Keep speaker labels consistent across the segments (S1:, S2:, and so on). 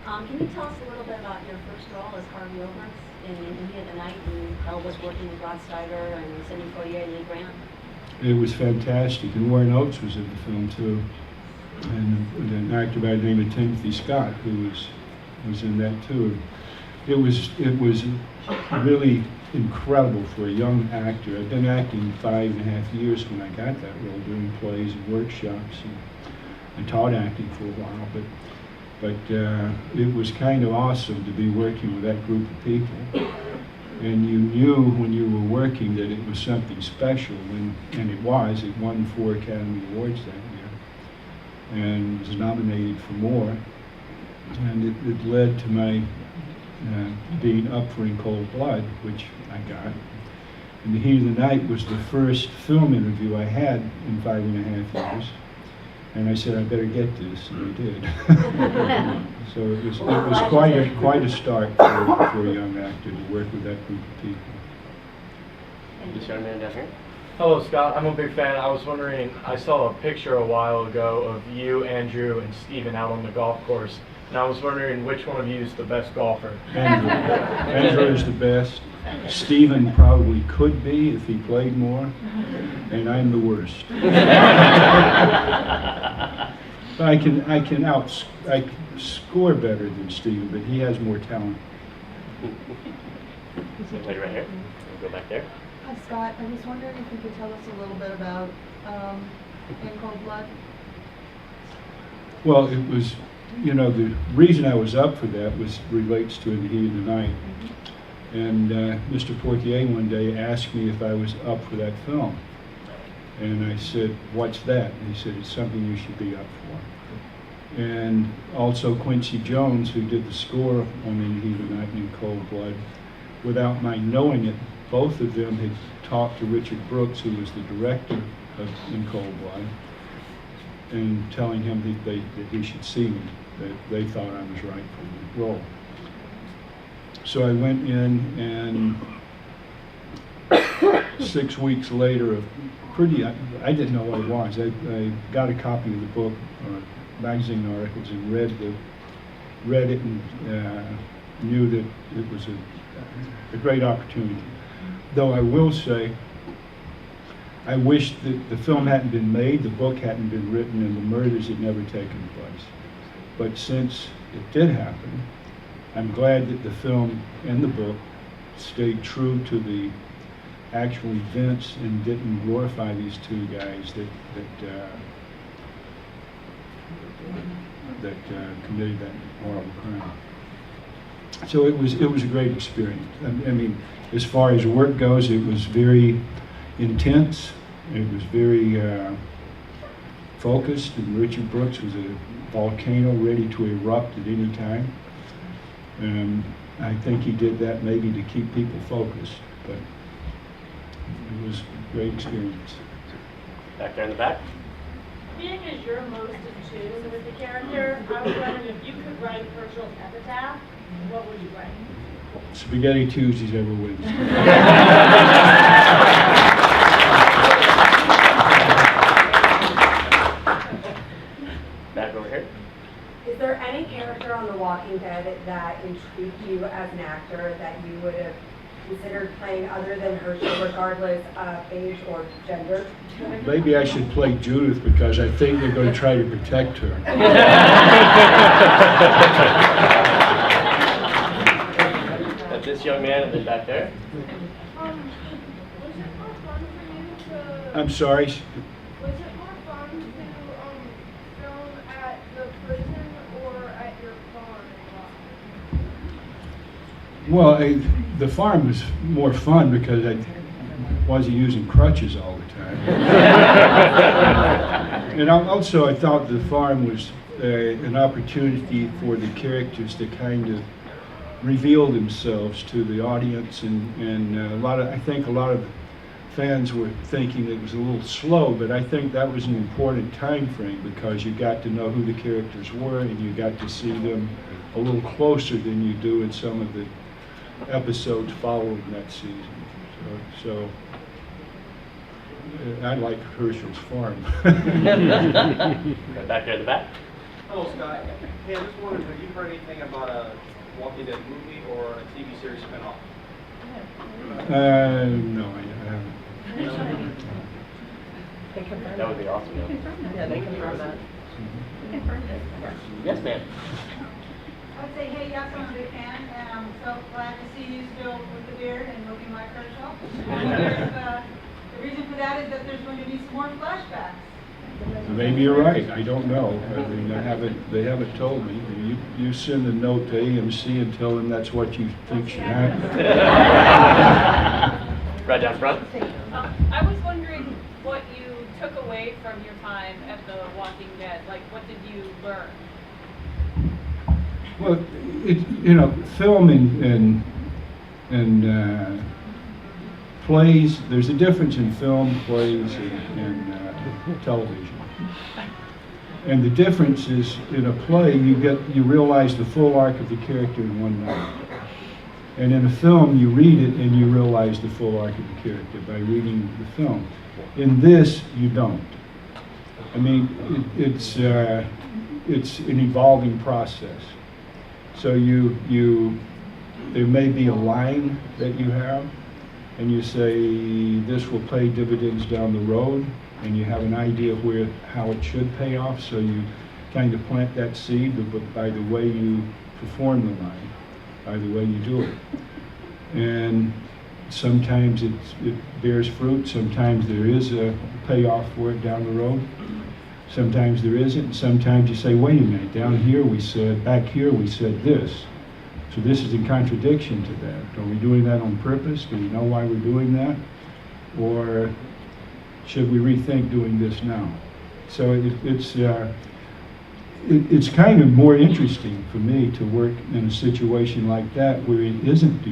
S1: Can you tell us a little bit about your first role as Harvey Oberst in India the Night and how it was working with Rod Steiger and Cindy Foyer and Lee Grant?
S2: It was fantastic, and Warren Oates was in the film too, and an actor by the name of Timothy Scott who was in that too. It was really incredible for a young actor. I've been acting 5.5 years when I got that role, doing plays and workshops, and taught acting for a while. But it was kind of awesome to be working with that group of people. And you knew when you were working that it was something special, and it was. It won 4 Academy Awards that year, and was nominated for more. And it led to my being up for In Cold Blood, which I got. And The Heat of the Night was the first film interview I had in 5.5 years. And I said, I better get this, and I did. So it was quite a start for a young actor to work with that group of people.
S3: This young man down here.
S4: Hello, Scott. I'm a big fan. I was wondering, I saw a picture a while ago of you, Andrew, and Steven out on the golf course, and I was wondering which one of you is the best golfer.
S2: Andrew. Andrew is the best. Steven probably could be if he played more, and I'm the worst. I can score better than Steven, but he has more talent.
S3: Same lady right here. We'll go back there.
S5: Hi, Scott. I was wondering if you could tell us a little bit about In Cold Blood.
S2: Well, it was, the reason I was up for that relates to In the Heat of the Night. And Mr. Portier one day asked me if I was up for that film. And I said, what's that? And he said, it's something you should be up for. And also Quincy Jones, who did the score on In the Heat of the Night and In Cold Blood, without my knowing it, both of them had talked to Richard Brooks, who was the director of In Cold Blood, and telling him that he should see me, that they thought I was right for the role. So I went in, and 6 weeks later, I didn't know what it was. I got a copy of the book, magazine articles, and read it, and knew that it was a great opportunity. Though I will say, I wish that the film hadn't been made, the book hadn't been written, and the murders had never taken place. But since it did happen, I'm glad that the film and the book stayed true to the actual events and didn't glorify these two guys that committed that horrible crime. So it was a great experience. I mean, as far as work goes, it was very intense. It was very focused, and Richard Brooks was a volcano ready to erupt at any time. I think he did that maybe to keep people focused, but it was a great experience.
S3: Back there in the back.
S6: Being as you're most in tune with the character, I was wondering if you could write Herschel's epitaph, what would you write?
S2: Spaghetti Tuesdays ever wins.
S3: Back over here.
S7: Is there any character on The Walking Dead that intrigued you as an actor that you would have considered playing other than Herschel, regardless of age or gender?
S2: Maybe I should play Judith because I think they're going to try to protect her.
S3: That's this young man and then back there.
S6: Was it more fun for you to...
S2: I'm sorry.
S6: Was it more fun to film at the prison or at your farm?
S2: Well, the farm was more fun because I wasn't using crutches all the time. And also I thought the farm was an opportunity for the characters to kind of reveal themselves to the audience, and I think a lot of fans were thinking it was a little slow, but I think that was an important time frame because you got to know who the characters were and you got to see them a little closer than you do in some of the episodes following that season. So I like Herschel's farm.
S3: Back there in the back.
S8: Hello, Scott. Hey, I just wondered, have you heard anything about a Walking Dead movie or a TV series spinoff?
S2: No, I haven't.
S3: That would be awesome.
S5: Yeah, they confirmed that.
S3: Yes, ma'am.
S9: I would say, hey, yes, I'm a big fan, and I'm so glad to see you still with the beard and looking like Herschel. The reason for that is that there's going to be some more flashbacks.
S2: Maybe you're right, I don't know. I mean, they haven't told me. You send a note to AMC and tell them that's what you think should happen.
S3: Right down front.
S10: I was wondering what you took away from your time at The Walking Dead. Like, what did you learn?
S2: Well, film and plays, there's a difference in film, plays, and television. And the difference is, in a play, you realize the full arc of the character in one night. And in a film, you read it and you realize the full arc of the character by reading the film. In this, you don't. I mean, it's an evolving process. So there may be a line that you have, and you say this will pay dividends down the road, and you have an idea of how it should pay off. So you kind of plant that seed, but by the way you perform the line, by the way you do it, and sometimes it bears fruit. Sometimes there is a payoff for it down the road. Sometimes there isn't. Sometimes you say, wait a minute, back here we said this. So this is in contradiction to that. Are we doing that on purpose? Do we know why we're doing that? Or should we rethink doing this now? So it's kind of more interesting for me to work in a situation like that where it isn't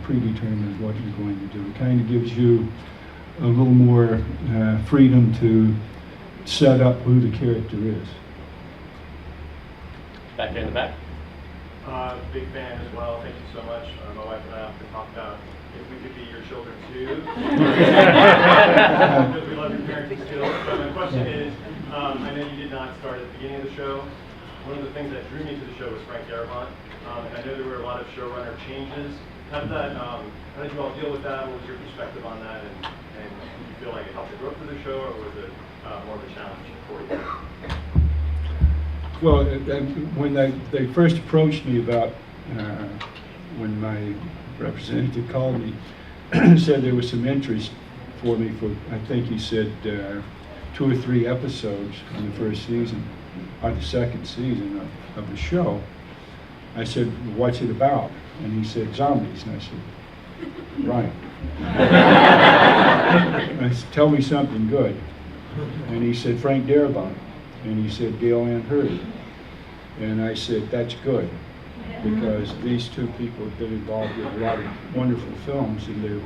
S2: predetermined what you're going to do. It kind of gives you a little more freedom to set up who the character is.
S3: Back there in the back.
S11: Big fan as well. Thank you so much. My wife and I often talk about if we could be your children too. Because we love your parenting skills. But my question is, I know you did not start at the beginning of the show. One of the things that drew me to the show was Frank Darabont. And I know there were a lot of showrunner changes. How did you all deal with that? What was your perspective on that? And did you feel like it helped the growth of the show, or was it more of a challenge for you?
S2: Well, when they first approached me about, when my representative called me, said there was some interest for me for, I think he said 2 or 3 episodes in the first season, or the second season of the show. I said, what's it about? And he said, zombies. And I said, right. I said, tell me something good. And he said, Frank Darabont. And he said, Gail Ann Hurd. And I said, that's good, because these two people have been involved in a lot of wonderful films, and they're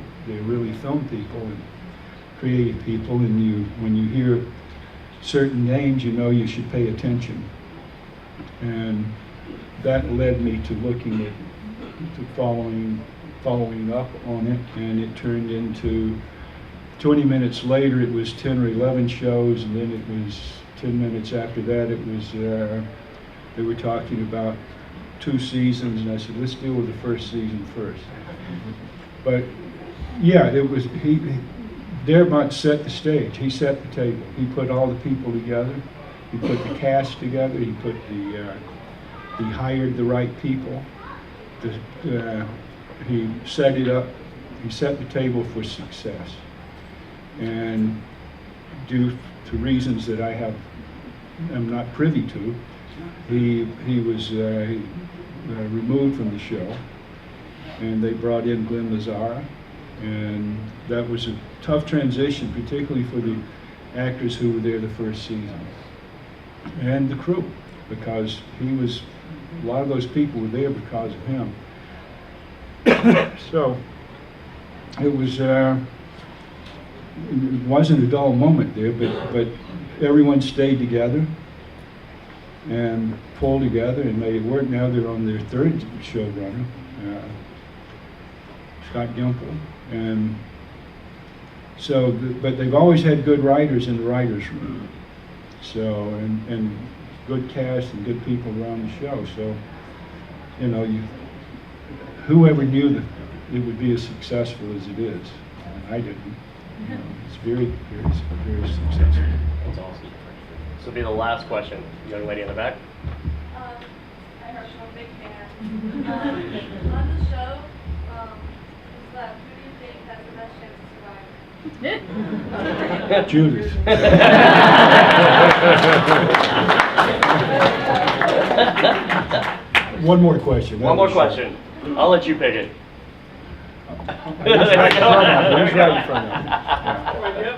S2: really film people and creative people, and when you hear certain names, you know you should pay attention. And that led me to looking at following up on it, and it turned into 20 minutes later it was 10 or 11 shows, and then it was 10 minutes after that it was they were talking about 2 seasons, and I said, let's deal with the first season first. But yeah, Darabont set the stage. He set the table. He put all the people together. He put the cast together. He hired the right people. He set it up. He set the table for success. And due to reasons that I'm not privy to, he was removed from the show, and they brought in Glenn Mazzara, and that was a tough transition, particularly for the actors who were there the first season, and the crew, because a lot of those people were there because of him. So it wasn't a dull moment there, but everyone stayed together and pulled together and made it work. Now they're on their 3rd showrunner, Scott Gimple, and so, but they've always had good writers in the writers' room. So, and good cast and good people around the show. So, you know, whoever knew that it would be as successful as it is? I didn't. It's very, very, very successful.
S3: That's awesome. This will be the last question. Young lady in the back.
S6: Hi, Herschel, big fan. On the show, who's left? Who do you think has the best chance to survive?
S2: Judith. One more question.
S3: One more question. I'll let you pick it.
S2: He's right in front of me. He's right in front of me.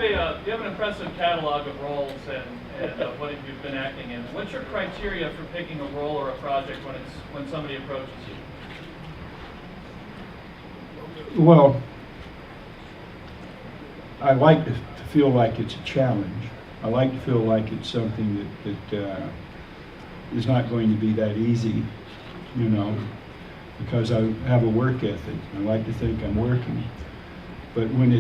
S2: Yeah.
S12: You have an impressive catalog of roles and what you've been acting in. What's your criteria for picking a role or a project when somebody approaches you?
S2: Well, I like to feel like it's a challenge. I like to feel like it's something that is not going to be that easy, you know, because I have a work ethic. I like to think I'm working. But when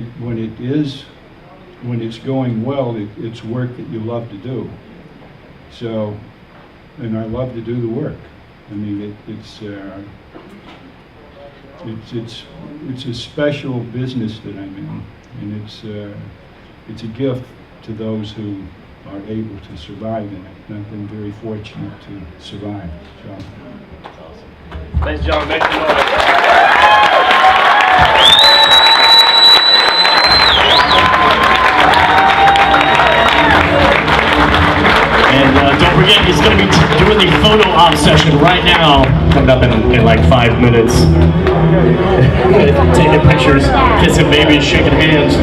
S2: it's going well, it's work that you love to do. So, and I love to do the work. I mean, it's a special business that I'm in, and it's a gift to those who are able to survive in it. And I've been very fortunate to survive. So.
S3: That's awesome. Ladies and gentlemen, make some noise.
S13: And don't forget, he's going to be doing the photo op session right now, coming up in like 5 minutes. Taking pictures, kissing babies, shaking hands.